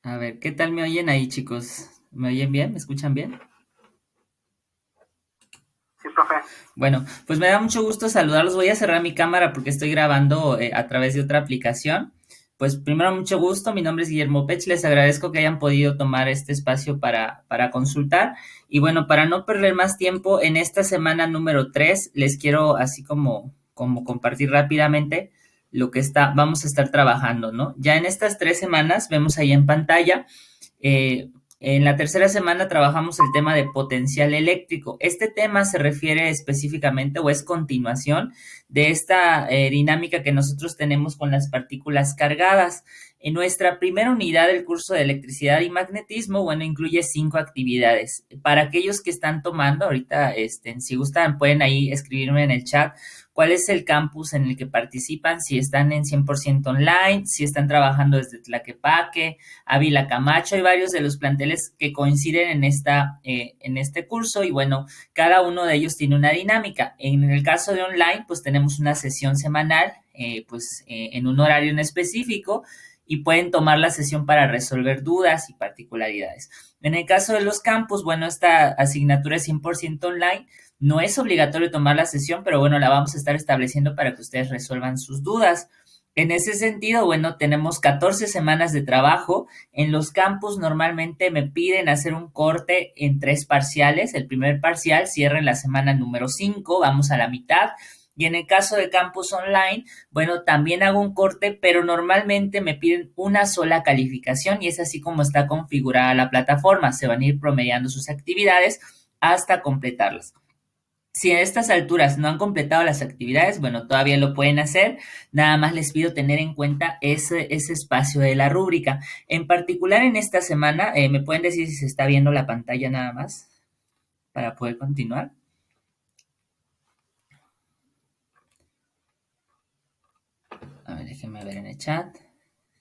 A ver, ¿qué tal me oyen ahí, chicos? ¿Me oyen bien? ¿Me escuchan bien? Sí, profe. Bueno, pues me da mucho gusto saludarlos. Voy a cerrar mi cámara porque estoy grabando a través de otra aplicación. Pues primero, mucho gusto. Mi nombre es Guillermo Pech. Les agradezco que hayan podido tomar este espacio para consultar. Y bueno, para no perder más tiempo, en esta semana número 3 les quiero así como compartir rápidamente lo que vamos a estar trabajando, ¿no? Ya en estas 3 semanas, vemos ahí en pantalla, en la tercera semana trabajamos el tema de potencial eléctrico. Este tema se refiere específicamente o es continuación de esta dinámica que nosotros tenemos con las partículas cargadas. En nuestra primera unidad del curso de electricidad y magnetismo, bueno, incluye 5 actividades. Para aquellos que están tomando, ahorita, si gustan, pueden ahí escribirme en el chat cuál es el campus en el que participan, si están en 100% online, si están trabajando desde Tlaquepaque, Ávila Camacho. Hay varios de los planteles que coinciden en este curso y bueno, cada uno de ellos tiene una dinámica. En el caso de online, pues tenemos una sesión semanal, en un horario en específico y pueden tomar la sesión para resolver dudas y particularidades. En el caso de los campus, bueno, esta asignatura es 100% online. No es obligatorio tomar la sesión, pero bueno, la vamos a estar estableciendo para que ustedes resuelvan sus dudas. En ese sentido, bueno, tenemos 14 semanas de trabajo. En los campus normalmente me piden hacer un corte en 3 parciales. El primer parcial cierra en la semana número 5, vamos a la mitad. Y en el caso de campus online, bueno, también hago un corte, pero normalmente me piden una sola calificación y es así como está configurada la plataforma. Se van a ir promediando sus actividades hasta completarlas. Si a estas alturas no han completado las actividades, bueno, todavía lo pueden hacer. Nada más les pido tener en cuenta ese espacio de la rúbrica. En particular, en esta semana, ¿me pueden decir si se está viendo la pantalla nada más para poder continuar? A ver, déjenme ver en el chat.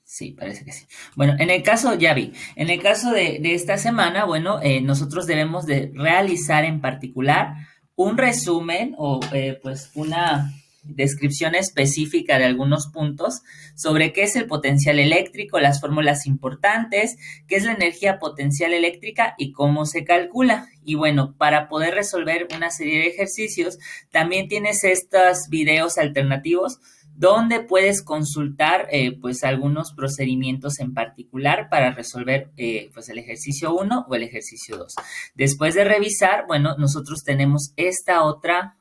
Sí, parece que sí. Bueno, en el caso, ya vi, en el caso de esta semana, bueno, nosotros debemos de realizar en particular un resumen o pues una descripción específica de algunos puntos sobre qué es el potencial eléctrico, las fórmulas importantes, qué es la energía potencial eléctrica y cómo se calcula. Y bueno, para poder resolver una serie de ejercicios, también tienes estos videos alternativos donde puedes consultar pues algunos procedimientos en particular para resolver pues el ejercicio 1 o el ejercicio 2. Después de revisar, bueno, nosotros tenemos esta otra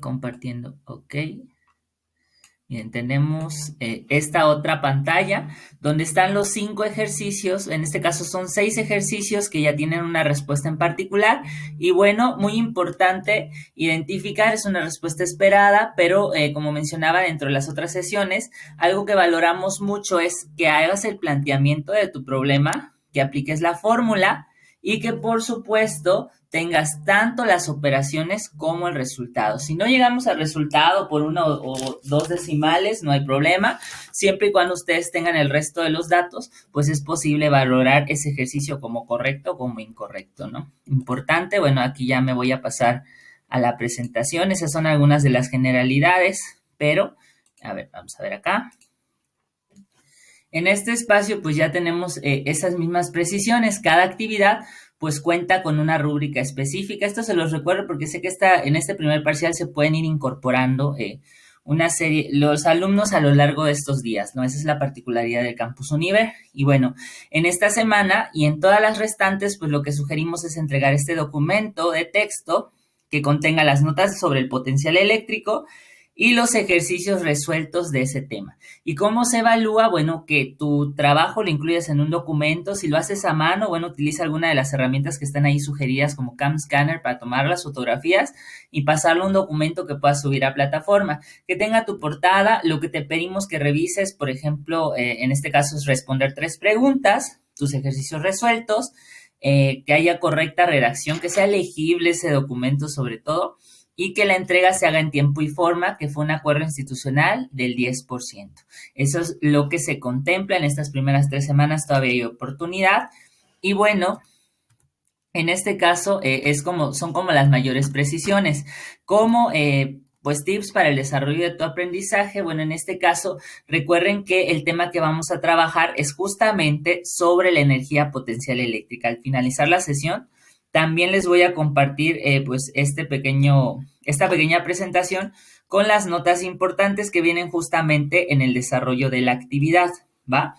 compartiendo, ok. Bien, tenemos esta otra pantalla donde están los 5 ejercicios. En este caso son 6 ejercicios que ya tienen una respuesta en particular. Y bueno, muy importante identificar, es una respuesta esperada, pero como mencionaba dentro de las otras sesiones, algo que valoramos mucho es que hagas el planteamiento de tu problema, que apliques la fórmula y que por supuesto tengas tanto las operaciones como el resultado. Si no llegamos al resultado por 1 o 2 decimales, no hay problema. Siempre y cuando ustedes tengan el resto de los datos, pues es posible valorar ese ejercicio como correcto o como incorrecto, ¿no? Importante, bueno, aquí ya me voy a pasar a la presentación. Esas son algunas de las generalidades, pero, a ver, vamos a ver acá. En este espacio, pues ya tenemos esas mismas precisiones. Cada actividad, pues cuenta con una rúbrica específica. Esto se los recuerdo porque sé que en este primer parcial se pueden ir incorporando una serie, los alumnos a lo largo de estos días, ¿no? Esa es la particularidad del Campus Univer. Y bueno, en esta semana y en todas las restantes, pues lo que sugerimos es entregar este documento de texto que contenga las notas sobre el potencial eléctrico y los ejercicios resueltos de ese tema. ¿Y cómo se evalúa? Bueno, que tu trabajo lo incluyas en un documento. Si lo haces a mano, bueno, utiliza alguna de las herramientas que están ahí sugeridas como Cam Scanner para tomar las fotografías y pasarlo a un documento que puedas subir a plataforma. Que tenga tu portada. Lo que te pedimos que revises, por ejemplo, en este caso es responder 3 preguntas, tus ejercicios resueltos, que haya correcta redacción, que sea legible ese documento sobre todo, y que la entrega se haga en tiempo y forma, que fue un acuerdo institucional del 10%. Eso es lo que se contempla en estas primeras 3 semanas, todavía hay oportunidad. Y bueno, en este caso son como las mayores precisiones. ¿Cómo pues tips para el desarrollo de tu aprendizaje. Bueno, en este caso, recuerden que el tema que vamos a trabajar es justamente sobre la energía potencial eléctrica. Al finalizar la sesión, también les voy a compartir pues esta pequeña presentación con las notas importantes que vienen justamente en el desarrollo de la actividad, ¿va?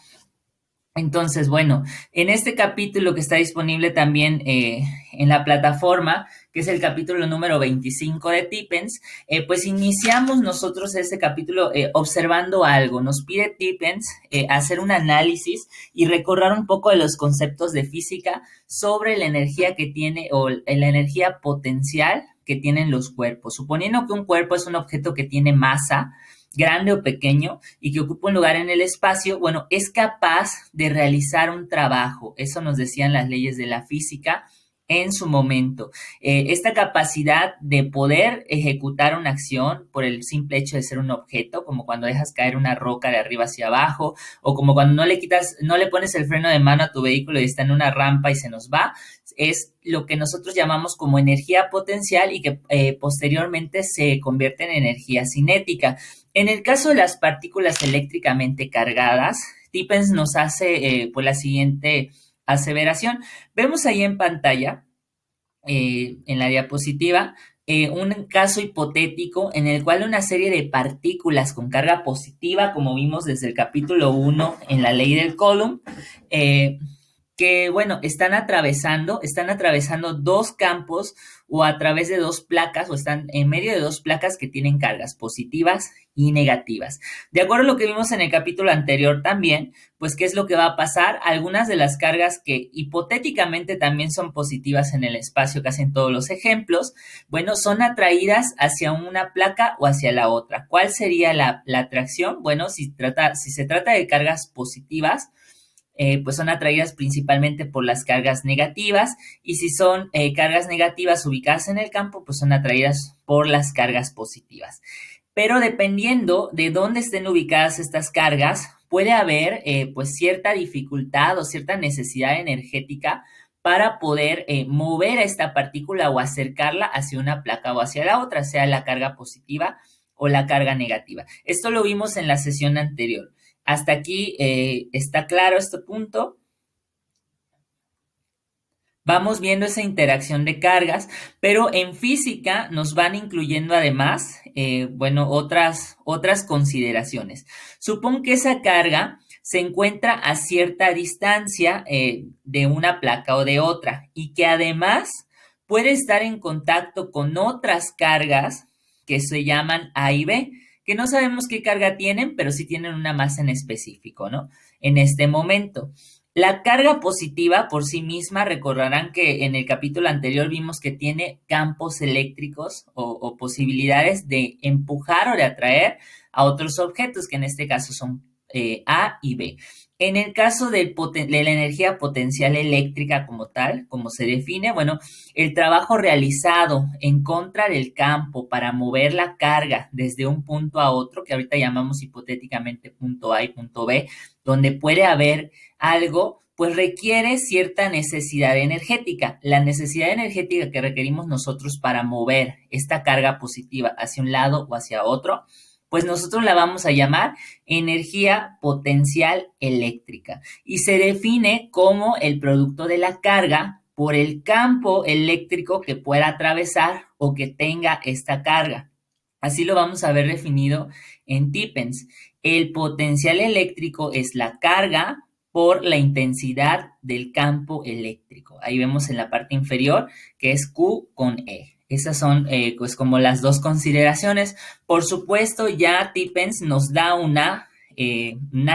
Entonces, bueno, en este capítulo que está disponible también en la plataforma, que es el capítulo número 25 de Tipens, pues iniciamos nosotros ese capítulo observando algo. Nos pide Tipens hacer un análisis y recorrer un poco de los conceptos de física sobre la energía que tiene o la energía potencial que tienen los cuerpos. Suponiendo que un cuerpo es un objeto que tiene masa, grande o pequeño, y que ocupa un lugar en el espacio, bueno, es capaz de realizar un trabajo. Eso nos decían las leyes de la física en su momento. Esta capacidad de poder ejecutar una acción por el simple hecho de ser un objeto, como cuando dejas caer una roca de arriba hacia abajo, o como cuando no le pones el freno de mano a tu vehículo y está en una rampa y se nos va, es lo que nosotros llamamos como energía potencial y que posteriormente se convierte en energía cinética. En el caso de las partículas eléctricamente cargadas, Tipens nos hace pues la siguiente aseveración. Vemos ahí en pantalla, en la diapositiva, un caso hipotético en el cual una serie de partículas con carga positiva, como vimos desde el capítulo 1 en la ley del Coulomb, que, bueno, están atravesando dos campos o a través de dos placas o están en medio de dos placas que tienen cargas positivas y negativas. De acuerdo a lo que vimos en el capítulo anterior también, pues, ¿qué es lo que va a pasar? Algunas de las cargas que hipotéticamente también son positivas en el espacio, que hacen todos los ejemplos, bueno, son atraídas hacia una placa o hacia la otra. ¿Cuál sería la atracción? Bueno, si se trata de cargas positivas, pues son atraídas principalmente por las cargas negativas, y si son cargas negativas ubicadas en el campo, pues son atraídas por las cargas positivas. Pero dependiendo de dónde estén ubicadas estas cargas, puede haber pues cierta dificultad o cierta necesidad energética para poder mover a esta partícula o acercarla hacia una placa o hacia la otra, sea la carga positiva o la carga negativa. Esto lo vimos en la sesión anterior. Hasta aquí está claro este punto. Vamos viendo esa interacción de cargas, pero en física nos van incluyendo además, bueno, otras consideraciones. Supón que esa carga se encuentra a cierta distancia de una placa o de otra y que además puede estar en contacto con otras cargas que se llaman A y B, que no sabemos qué carga tienen, pero sí tienen una masa en específico, ¿no? En este momento. La carga positiva por sí misma, recordarán que en el capítulo anterior vimos que tiene campos eléctricos o posibilidades de empujar o de atraer a otros objetos, que en este caso son A y B. En el caso de la energía potencial eléctrica como tal, como se define, bueno, el trabajo realizado en contra del campo para mover la carga desde un punto a otro, que ahorita llamamos hipotéticamente punto A y punto B, donde puede haber algo, pues requiere cierta necesidad energética. La necesidad energética que requerimos nosotros para mover esta carga positiva hacia un lado o hacia otro, pues nosotros la vamos a llamar energía potencial eléctrica y se define como el producto de la carga por el campo eléctrico que pueda atravesar o que tenga esta carga. Así lo vamos a ver definido en Tipens. El potencial eléctrico es la carga por la intensidad del campo eléctrico. Ahí vemos en la parte inferior que es Q con E. Esas son pues como las dos consideraciones. Por supuesto, ya Tipens nos da una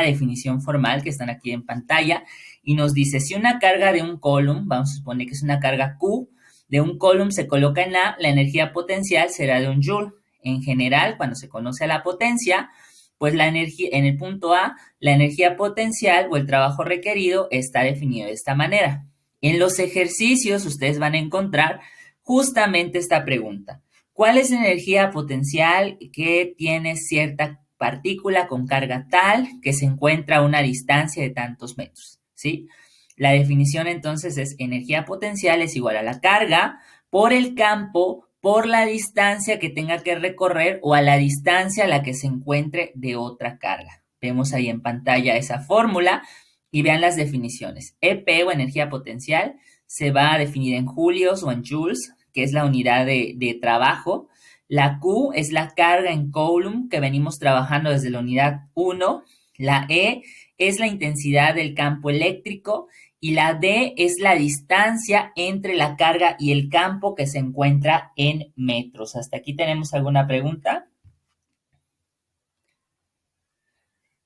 definición formal que están aquí en pantalla y nos dice, si una carga de un Coulomb, vamos a suponer que es una carga Q, de un Coulomb se coloca en A, la energía potencial será de un Joule. En general, cuando se conoce a la potencia, pues la energía, en el punto A, la energía potencial o el trabajo requerido está definido de esta manera. En los ejercicios ustedes van a encontrar justamente esta pregunta. ¿Cuál es la energía potencial que tiene cierta partícula con carga tal que se encuentra a una distancia de tantos metros? ¿Sí? La definición entonces es energía potencial es igual a la carga por el campo por la distancia que tenga que recorrer o a la distancia a la que se encuentre de otra carga. Vemos ahí en pantalla esa fórmula y vean las definiciones. EP o energía potencial se va a definir en julios o en joules, que es la unidad de trabajo. La Q es la carga en coulomb que venimos trabajando desde la unidad 1. La E es la intensidad del campo eléctrico y la D es la distancia entre la carga y el campo que se encuentra en metros. ¿Hasta aquí tenemos alguna pregunta?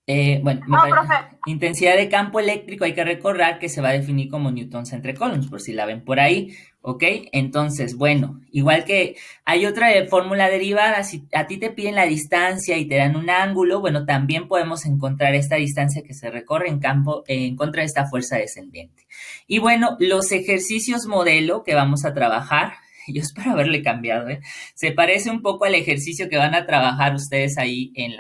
Bueno, No, profe. intensidad de campo eléctrico hay que recordar que se va a definir como newtons entre coulombs, por si la ven por ahí, ¿ok? Entonces, bueno, igual que hay otra fórmula derivada, si a ti te piden la distancia y te dan un ángulo, bueno, también podemos encontrar esta distancia que se recorre en campo en contra de esta fuerza descendiente. Y bueno, los ejercicios modelo que vamos a trabajar, yo espero haberle cambiado, ¿eh? Se parece un poco al ejercicio que van a trabajar ustedes ahí en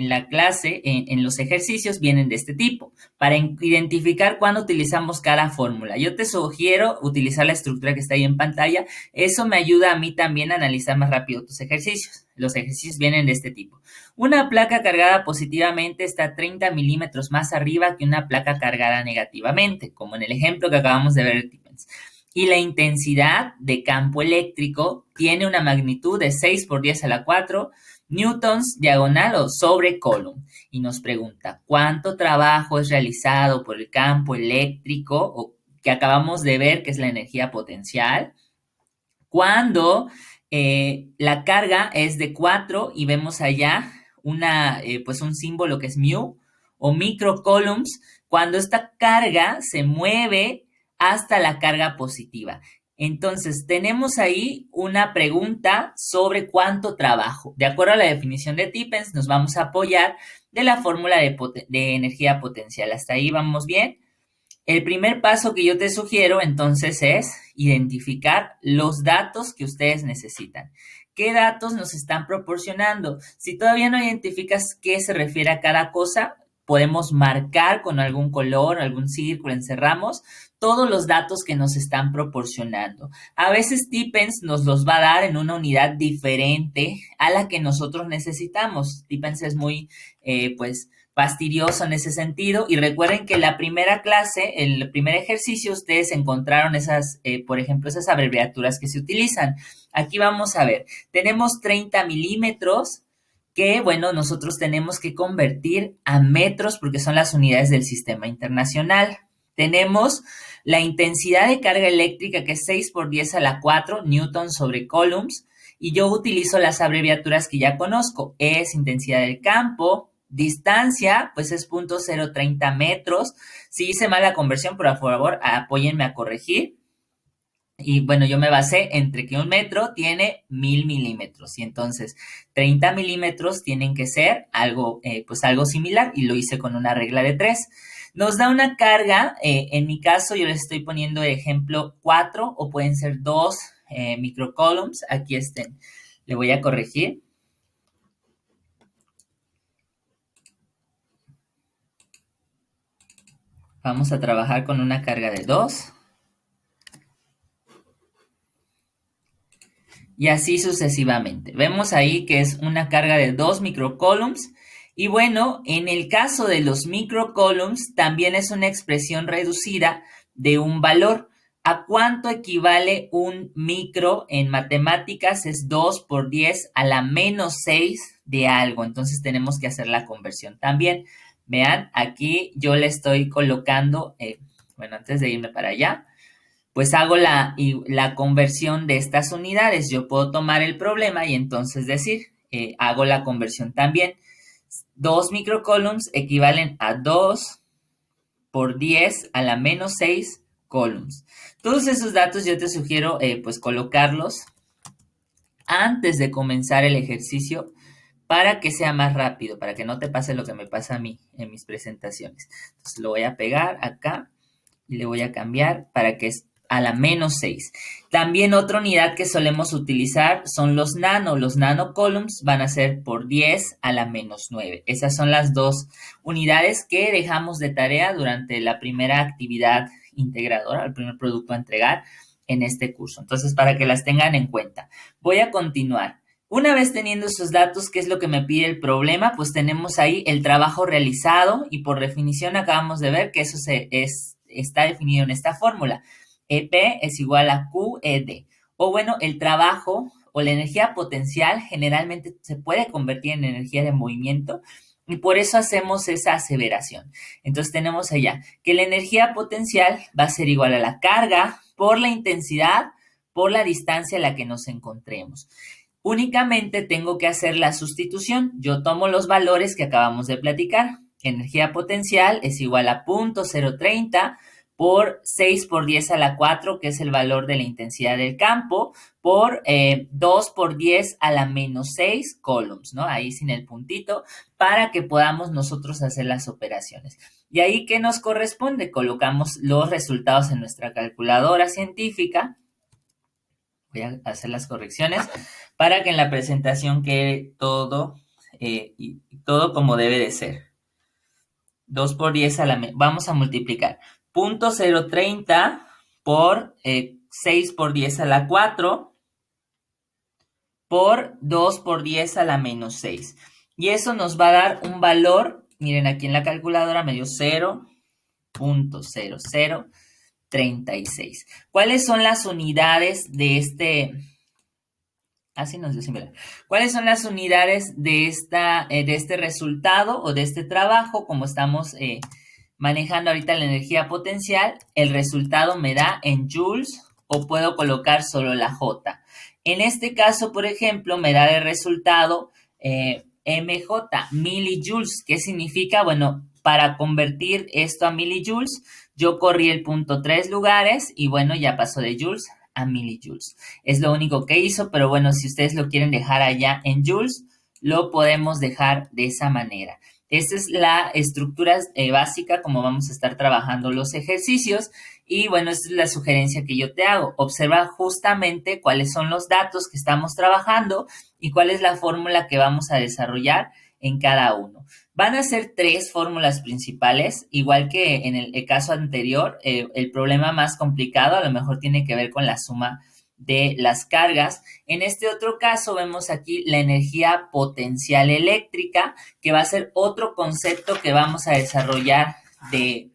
la clase, en los ejercicios, vienen de este tipo, para identificar cuándo utilizamos cada fórmula. Yo te sugiero utilizar la estructura que está ahí en pantalla. Eso me ayuda a mí también a analizar más rápido tus ejercicios. Los ejercicios vienen de este tipo. Una placa cargada positivamente está 30 milímetros más arriba que una placa cargada negativamente, como en el ejemplo que acabamos de ver. Y la intensidad de campo eléctrico tiene una magnitud de 6 por 10 a la 4 newtons diagonal o sobre coulomb. Y nos pregunta, ¿cuánto trabajo es realizado por el campo eléctrico o que acabamos de ver que es la energía potencial? Cuando la carga es de 4 y vemos allá pues un símbolo que es mu o microcoulombs, cuando esta carga se mueve hasta la carga positiva. Entonces, tenemos ahí una pregunta sobre cuánto trabajo. De acuerdo a la definición de Tippens, nos vamos a apoyar de la fórmula de energía potencial. ¿Hasta ahí vamos bien? El primer paso que yo te sugiero entonces es identificar los datos que ustedes necesitan. ¿Qué datos nos están proporcionando? Si todavía no identificas qué se refiere a cada cosa, podemos marcar con algún color, algún círculo, encerramos todos los datos que nos están proporcionando. A veces Tippens nos los va a dar en una unidad diferente a la que nosotros necesitamos. Tippens es muy, pues, fastidioso en ese sentido. Y recuerden que la primera clase, el primer ejercicio, ustedes encontraron esas, por ejemplo, esas abreviaturas que se utilizan. Aquí vamos a ver, tenemos 30 milímetros que, bueno, nosotros tenemos que convertir a metros porque son las unidades del sistema internacional. Tenemos la intensidad de carga eléctrica que es 6 por 10 a la 4 newtons sobre coulombs y yo utilizo las abreviaturas que ya conozco. Es intensidad del campo, distancia, pues es 0.030 metros. Si hice mal la conversión, por favor, apóyenme a corregir. Y bueno, yo me basé entre que un metro tiene 1000 milímetros y entonces 30 milímetros tienen que ser algo, pues algo similar y lo hice con una regla de 3. Nos da una carga, en mi caso yo les estoy poniendo de ejemplo 4 o pueden ser 2 microcoulombs. Aquí estén, le voy a corregir. Vamos a trabajar con una carga de 2. Y así sucesivamente. Vemos ahí que es una carga de 2 microcoulombs. Y bueno, en el caso de los microcoulombs, también es una expresión reducida de un valor. ¿A cuánto equivale un micro en matemáticas? Es 2 por 10 a la menos 6 de algo. Entonces tenemos que hacer la conversión también. Vean, aquí yo le estoy colocando, bueno, antes de irme para allá, pues hago la conversión de estas unidades. Yo puedo tomar el problema y entonces decir, hago la conversión también. 2 microcoulombs equivalen a 2 por 10 a la menos 6 coulombs. Todos esos datos yo te sugiero pues colocarlos antes de comenzar el ejercicio para que sea más rápido, para que no te pase lo que me pasa a mí en mis presentaciones. Entonces lo voy a pegar acá y le voy a cambiar para que es a la menos 6. También otra unidad que solemos utilizar son los nano. Los nanocoulombs van a ser por 10 a la menos 9. Esas son las dos unidades que dejamos de tarea durante la primera actividad integradora, el primer producto a entregar en este curso. Entonces, para que las tengan en cuenta. Voy a continuar. Una vez teniendo esos datos, ¿qué es lo que me pide el problema? Pues tenemos ahí el trabajo realizado y por definición acabamos de ver que eso está definido en esta fórmula. EP es igual a QED. O bueno, el trabajo o la energía potencial generalmente se puede convertir en energía de movimiento y por eso hacemos esa aseveración. Entonces tenemos allá que la energía potencial va a ser igual a la carga por la intensidad por la distancia a la que nos encontremos. Únicamente tengo que hacer la sustitución. Yo tomo los valores que acabamos de platicar. Energía potencial es igual a 0.030 por 6 por 10 a la 4, que es el valor de la intensidad del campo, por 2 por 10 a la menos 6 coulombs, ¿no? Ahí sin el puntito, para que podamos nosotros hacer las operaciones. Y ahí, ¿qué nos corresponde? Colocamos los resultados en nuestra calculadora científica. Voy a hacer las correcciones para que en la presentación quede todo, todo como debe de ser. 2 por 10 a la... Vamos a multiplicar. 0.030 por 6 por 10 a la 4 por 2 por 10 a la menos 6. Y eso nos va a dar un valor, miren aquí en la calculadora me dio 0.0036. ¿Cuáles son las unidades de este? Así nos dio similar. ¿Cuáles son las unidades de este resultado o de este trabajo? Como estamos manejando ahorita la energía potencial, el resultado me da en joules o puedo colocar solo la J. En este caso, por ejemplo, me da de resultado MJ, millijoules. ¿Qué significa? Bueno, para convertir esto a millijoules, yo corrí el punto 3 lugares y bueno, ya pasó de joules a millijoules. Es lo único que hizo, pero bueno, si ustedes lo quieren dejar allá en joules, lo podemos dejar de esa manera. Esta es la estructura básica como vamos a estar trabajando los ejercicios y bueno, esta es la sugerencia que yo te hago. Observa justamente cuáles son los datos que estamos trabajando y cuál es la fórmula que vamos a desarrollar en cada uno. Van a ser 3 fórmulas principales, igual que en el caso anterior, el problema más complicado a lo mejor tiene que ver con la suma de las cargas. En este otro caso vemos aquí la energía potencial eléctrica, que va a ser otro concepto que vamos a desarrollar de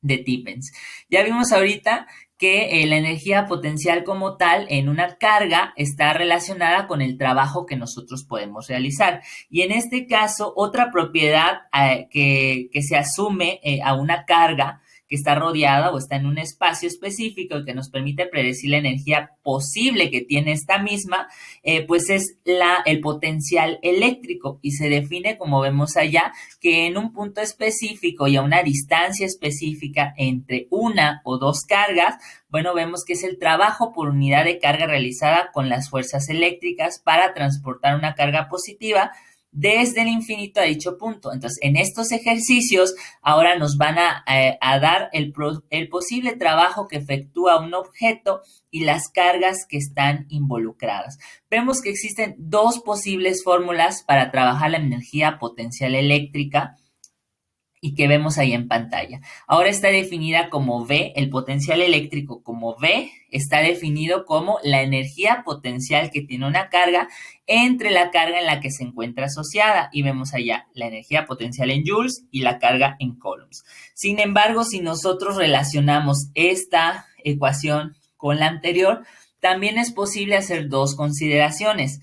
Tippens. Ya vimos ahorita que la energía potencial como tal en una carga está relacionada con el trabajo que nosotros podemos realizar. Y en este caso, otra propiedad que se asume a una carga que está rodeada o está en un espacio específico y que nos permite predecir la energía posible que tiene esta misma, pues es el potencial eléctrico y se define, como vemos allá, que en un punto específico y a una distancia específica entre una o dos cargas, bueno, vemos que es el trabajo por unidad de carga realizada con las fuerzas eléctricas para transportar una carga positiva desde el infinito a dicho punto. Entonces, en estos ejercicios, ahora nos van a dar el posible trabajo que efectúa un objeto y las cargas que están involucradas. Vemos que existen 2 posibles fórmulas para trabajar la energía potencial eléctrica y que vemos ahí en pantalla. Ahora está definida como V, el potencial eléctrico como V, está definido como la energía potencial que tiene una carga entre la carga en la que se encuentra asociada. Y vemos allá la energía potencial en joules y la carga en coulombs. Sin embargo, si nosotros relacionamos esta ecuación con la anterior, también es posible hacer 2 consideraciones.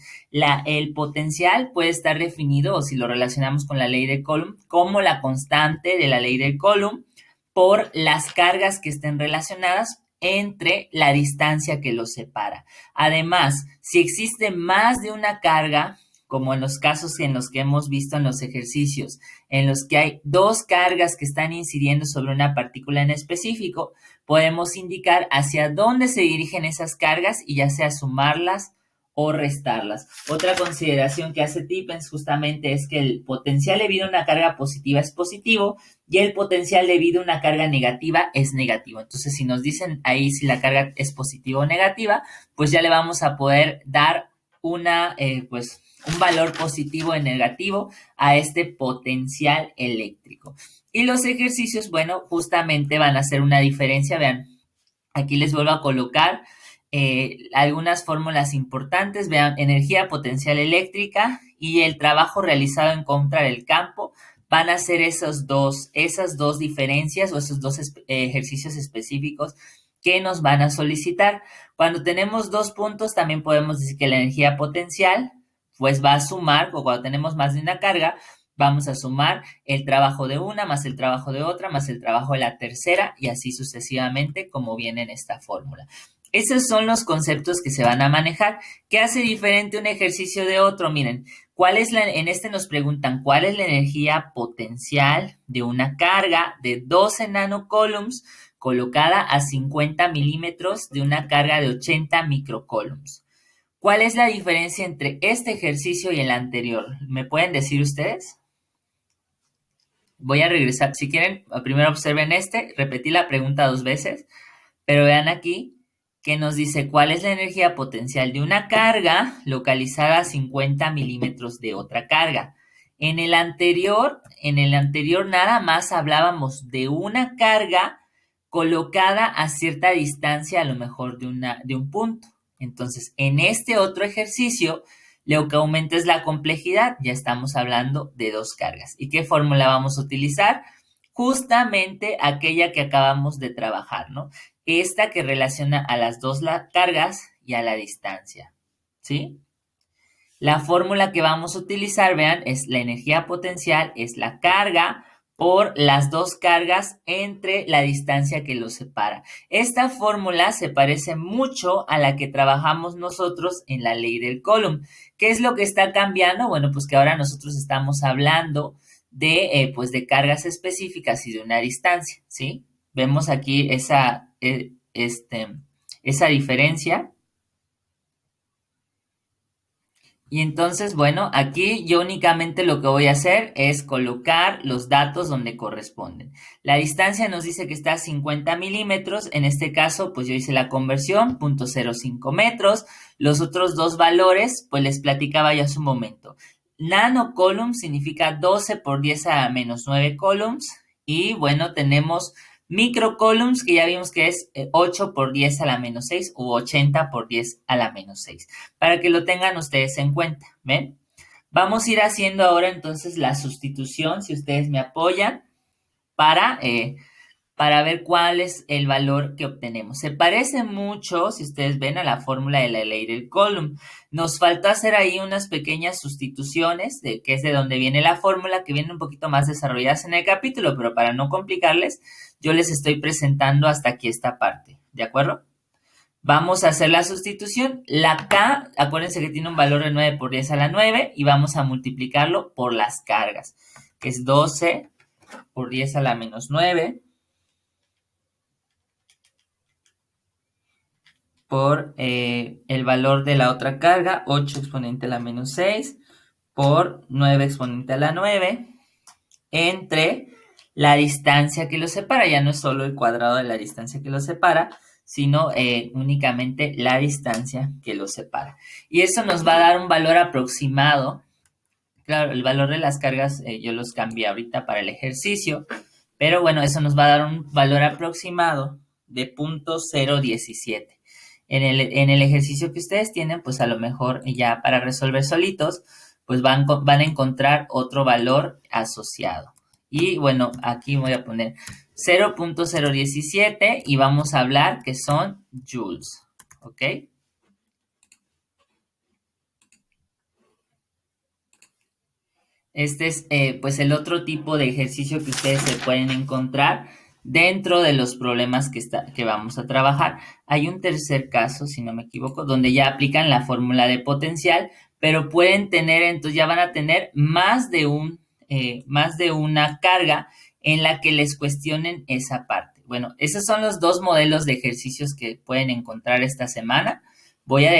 El potencial puede estar definido, o si lo relacionamos con la ley de Coulomb, como la constante de la ley de Coulomb por las cargas que estén relacionadas entre la distancia que los separa. Además, si existe más de una carga, como en los casos en los que hemos visto en los ejercicios, en los que hay 2 cargas que están incidiendo sobre una partícula en específico, podemos indicar hacia dónde se dirigen esas cargas y ya sea sumarlas o restarlas. Otra consideración que hace Tippens justamente es que el potencial debido a una carga positiva es positivo y el potencial debido a una carga negativa es negativo. Entonces, si nos dicen ahí si la carga es positiva o negativa, pues ya le vamos a poder dar un valor positivo y negativo a este potencial eléctrico. Y los ejercicios, bueno, justamente van a hacer una diferencia, vean, Aquí les vuelvo a colocar algunas fórmulas importantes. Vean, energía potencial eléctrica y el trabajo realizado en contra del campo van a ser esas dos diferencias o esos dos ejercicios específicos que nos van a solicitar. Cuando tenemos dos puntos, también podemos decir que la energía potencial pues va a sumar, o cuando tenemos más de una carga, vamos a sumar el trabajo de una, más el trabajo de otra, más el trabajo de la tercera, y así sucesivamente como viene en esta fórmula. Esos son los conceptos que se van a manejar. ¿Qué hace diferente un ejercicio de otro? Miren, en este nos preguntan cuál es la energía potencial de una carga de 12 nanocoulombs colocada a 50 milímetros de una carga de 80 microcoulombs. ¿Cuál es la diferencia entre este ejercicio y el anterior? ¿Me pueden decir ustedes? Voy a regresar. Si quieren, primero observen repetí la pregunta 2 veces, pero vean aquí que nos dice cuál es la energía potencial de una carga localizada a 50 milímetros de otra carga. En el anterior nada más hablábamos de una carga colocada a cierta distancia, a lo mejor de un punto. Entonces, en este otro ejercicio, lo que aumenta es la complejidad. Ya estamos hablando de dos cargas. ¿Y qué fórmula vamos a utilizar? Justamente aquella que acabamos de trabajar, ¿no? Esta que relaciona a las dos cargas y a la distancia, ¿sí? La fórmula que vamos a utilizar, vean, es la energía potencial, es la carga por las dos cargas entre la distancia que los separa. Esta fórmula se parece mucho a la que trabajamos nosotros en la ley del Coulomb. ¿Qué es lo que está cambiando? Bueno, pues que ahora nosotros estamos hablando pues de cargas específicas y de una distancia, ¿sí? Vemos aquí esa diferencia. Y entonces, bueno, aquí yo únicamente lo que voy a hacer es colocar los datos donde corresponden. La distancia nos dice que está a 50 milímetros. En este caso, pues yo hice la conversión, 0.05 metros. Los otros dos valores, pues les platicaba ya hace un momento. Nanocoulomb significa 12 por 10 a la menos 9 coulombs. Y bueno, tenemos microcoulombs, que ya vimos que es 8 por 10 a la menos 6 u 80 por 10 a la menos 6. Para que lo tengan ustedes en cuenta, ¿ven? Vamos a ir haciendo ahora entonces la sustitución, si ustedes me apoyan, para ver cuál es el valor que obtenemos. Se parece mucho, si ustedes ven, a la fórmula de la ley del Coulomb. Nos faltó hacer ahí unas pequeñas sustituciones, que es de donde viene la fórmula, que vienen un poquito más desarrolladas en el capítulo, pero para no complicarles, yo les estoy presentando hasta aquí esta parte, ¿de acuerdo? Vamos a hacer la sustitución. La K, acuérdense que tiene un valor de 9 por 10 a la 9 y vamos a multiplicarlo por las cargas, que es 12 por 10 a la menos 9 por el valor de la otra carga, 8 exponente a la menos 6 por 9 exponente a la 9 entre la distancia que los separa. Ya no es solo el cuadrado de la distancia que los separa, sino únicamente la distancia que los separa. Y eso nos va a dar un valor aproximado. Claro, el valor de las cargas yo los cambié ahorita para el ejercicio, pero bueno, eso nos va a dar un valor aproximado de 0.017. En el ejercicio que ustedes tienen, pues a lo mejor ya para resolver solitos, pues van a encontrar otro valor asociado. Y bueno, aquí voy a poner 0.017 y vamos a hablar que son joules, ¿ok? Este es pues el otro tipo de ejercicio que ustedes se pueden encontrar dentro de los problemas que vamos a trabajar. Hay un tercer caso, si no me equivoco, donde ya aplican la fórmula de potencial, pero pueden tener, entonces ya van a tener más de una carga en la que les cuestionen esa parte. Bueno, esos son los dos modelos de ejercicios que pueden encontrar esta semana. Voy a dejar